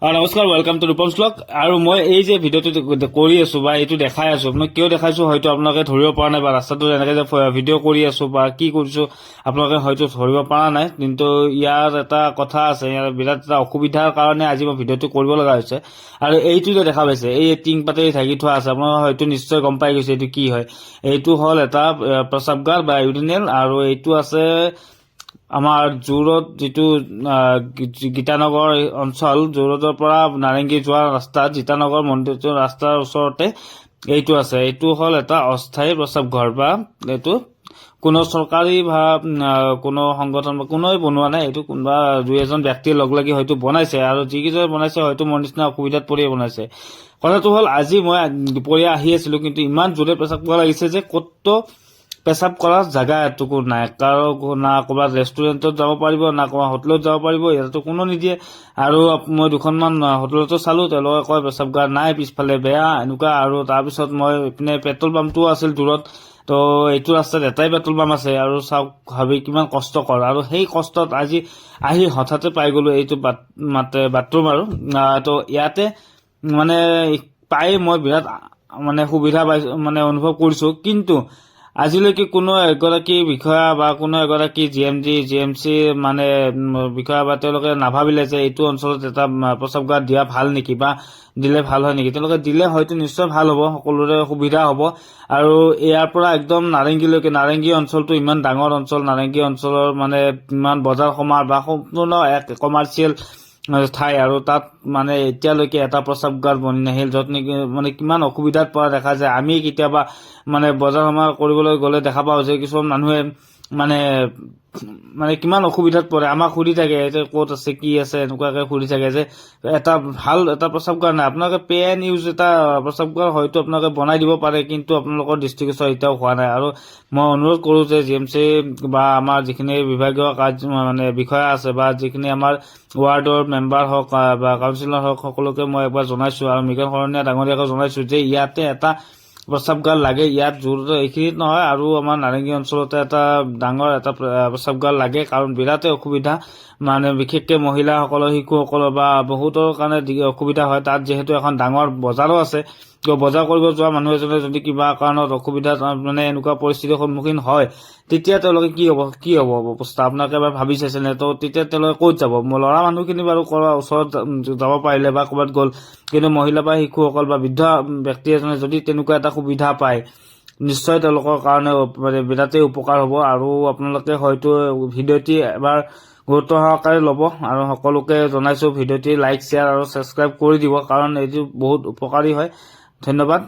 নমস্কাৰ, welcome to Rupam blog. আৰু মই এই যে ভিডিঅ'টো কৰি আছো বা এইটো দেখাই আছো, আপোনাক কিয় দেখাইছো হয়তো আপোনালোকে ধৰিব পৰা নাই, বা ৰাস্তাটো এনেকে যে ভিডিঅ' কৰি আছো বা কি কৰিছো আপোনালোকে হয়তো ধৰিব পৰা নাই। কিন্তু ইয়াৰ এটা কথা আছে, ইয়াৰ বিৰাট এটা অসুবিধাৰ কাৰণে আজি মই ভিডিঅ'টো কৰিব লগা হৈছে। আৰু এইটো যে দেখা পাইছে, এই টিং পাতে ঢাকি থোৱা আছে, আপোনালোকে হয়তো নিশ্চয় গম পাই গৈছে এইটো কি হয়। এইটো হ'ল এটা প্ৰস্ৰাৱগাৰ বা ইউৰিনেল, আৰু এইটো আছে আমাৰ জোৰত, যিটো গীতানগৰ অঞ্চল, জোৰতৰ পৰা নাৰেংগী যোৱা ৰাস্তাত গীতানগৰ মন্দিৰটোৰ ৰাস্তাৰ ওচৰতে এইটো আছে। এইটো হ'ল এটা অস্থায়ী প্ৰস্ৰাৱঘৰ, বা এইটো কোনো চৰকাৰী বা কোনো সংগঠন বা কোনোৱে বনোৱা নাই। এইটো কোনোবা দুই এজন ব্যক্তিয়ে লগ লাগি হয়তো বনাইছে, আৰু যিকেইজনে বনাইছে হয়তো মোৰ নিচিনা অসুবিধাত পৰিয়ে বনাইছে। কথাটো হ'ল, আজি মই দুপৰীয়া আহি আছিলো, কিন্তু ইমান জোৰে পেচাব কৰা লাগিছে যে ক'তো পেচাব কৰাৰ জাগা এটুকু নাই। কাৰো না ক'ৰবাত ৰেষ্টুৰেণ্টত যাব পাৰিব, না ক'ৰবাত হোটেলত যাব পাৰিব, ইয়াতো কোনো নিদিয়ে। আৰু মই দুখনমান হোটেলতো চালো, তেওঁলোকে কয় পেচাবগাৰ নাই, পিছফালে বেয়া এনেকুৱা। আৰু তাৰপিছত মই ইপিনে পেট্ৰল পাম্পটোও আছিল দূৰত, তো এইটো ৰাস্তাত এটাই পেট্ৰল পাম্প আছে। আৰু চাওক, ভাবি কিমান কষ্টকৰ। আৰু সেই কষ্টত আজি আহি হঠাতে পাই গলো এইটো বাথৰুম। আৰু তো ইয়াতে মানে পাই মই বিৰাট মানে সুবিধা পাইছো, মানে অনুভৱ কৰিছো। কিন্তু আজিলৈকে কোনো এগৰাকী বিষয়া বা কোনো এগৰাকী জি এম চি মানে বিষয়া বা তেওঁলোকে নাভাবিলে যে এইটো অঞ্চলত এটা প্ৰস্ৰাৱগাৰ দিয়া ভাল নেকি, বা দিলে ভাল হয় নেকি। তেওঁলোকে দিলে হয়তো নিশ্চয় ভাল হ'ব, সকলোৰে সুবিধা হ'ব। আৰু ইয়াৰ পৰা একদম নাৰেংগীলৈকে, নাৰেংগী অঞ্চলটো ইমান ডাঙৰ অঞ্চল, নাৰেংগী অঞ্চলৰ মানে ইমান বজাৰ সমাৰ বা সম্পূৰ্ণ এক কমাৰ্চিয়েল ঠাই, আৰু তাত মানে এতিয়ালৈকে এটা প্ৰস্ৰাৱগাৰ বনি নাহিল, য'ত নেকি মানে কিমান অসুবিধাত পৰা দেখা যায়। আমি কেতিয়াবা মানে বজাৰ সমাৰ কৰিবলৈ গ'লে দেখা পাওঁ যে কিছুমান মানুহে মানে মানে কিমান অসুবিধাত পৰে, আমাক সুধি থাকে যে ক'ত আছে কি আছে, এনেকুৱাকে সুধি থাকে যে এটা ভাল এটা প্ৰস্ৰাৱগাৰ নাই। আপোনালোকে পে এণ্ড ইউজ এটা প্ৰস্ৰাৱগাৰ হয়তো আপোনালোকে বনাই দিব পাৰে, কিন্তু আপোনালোকৰ দৃষ্টিগোচৰ এতিয়াও হোৱা নাই। আৰু মই অনুৰোধ কৰোঁ যে জি এম চি বা আমাৰ যিখিনি বিভাগীয় মানে বিষয়া আছে, বা যিখিনি আমাৰ ৱাৰ্ডৰ মেম্বাৰ হওক বা কাউন্সিলৰ হওক, সকলোকে মই একবাৰ জনাইছো, আৰু মৃগন শৰণীয়া ডাঙৰীয়াকো জনাইছো যে ইয়াতে এটা প্ৰস্ৰাৱগাৰ লাগে। ইয়াত জোৰতে এইখিনিত নহয়, আৰু আমাৰ নাৰেংগী অঞ্চলতে এটা ডাঙৰ এটা প্ৰস্ৰাৱগাৰ লাগে, কাৰণ বিৰাটেই অসুবিধা। মানে বিশেষকৈ মহিলাসকলৰ, শিশুসকলৰ বা বহুতৰ কাৰণে অসুবিধা হয়। তাত যিহেতু এখন ডাঙৰ বজাৰো আছে, বজাৰ কৰিব যোৱা মানুহ এজনে যদি কিবা কাৰণত অসুবিধা মানে এনেকুৱা পৰিস্থিতিৰ সন্মুখীন হয়, তেতিয়া তেওঁলোকে কি হ'ব অৱস্থা, আপোনালোকে এবাৰ ভাবি চাইছেনে? তো তেতিয়া তেওঁলোকে ক'ত যাব? ল'ৰা মানুহখিনি বাৰু ওচৰত যাব পাৰিলে বা ক'ৰবাত গ'ল, কিন্তু মহিলা বা শিশুসকল বা বৃদ্ধ ব্যক্তি এজনে যদি তেনেকুৱা এটা সুবিধা পায়, নিশ্চয় তেওঁলোকৰ কাৰণে মানে বিৰাটেই উপকাৰ হ'ব। আৰু আপোনালোকে হয়তো ভিডিঅ'টি এবাৰ গুৰুত্ব সহকাৰে ল'ব, আৰু সকলোকে জনাইছো ভিডিঅ'টি লাইক, শ্বেয়াৰ আৰু ছাবস্ক্ৰাইব কৰি দিব, কাৰণ এইটো বহুত উপকাৰী হয়। ধন্যবাদ।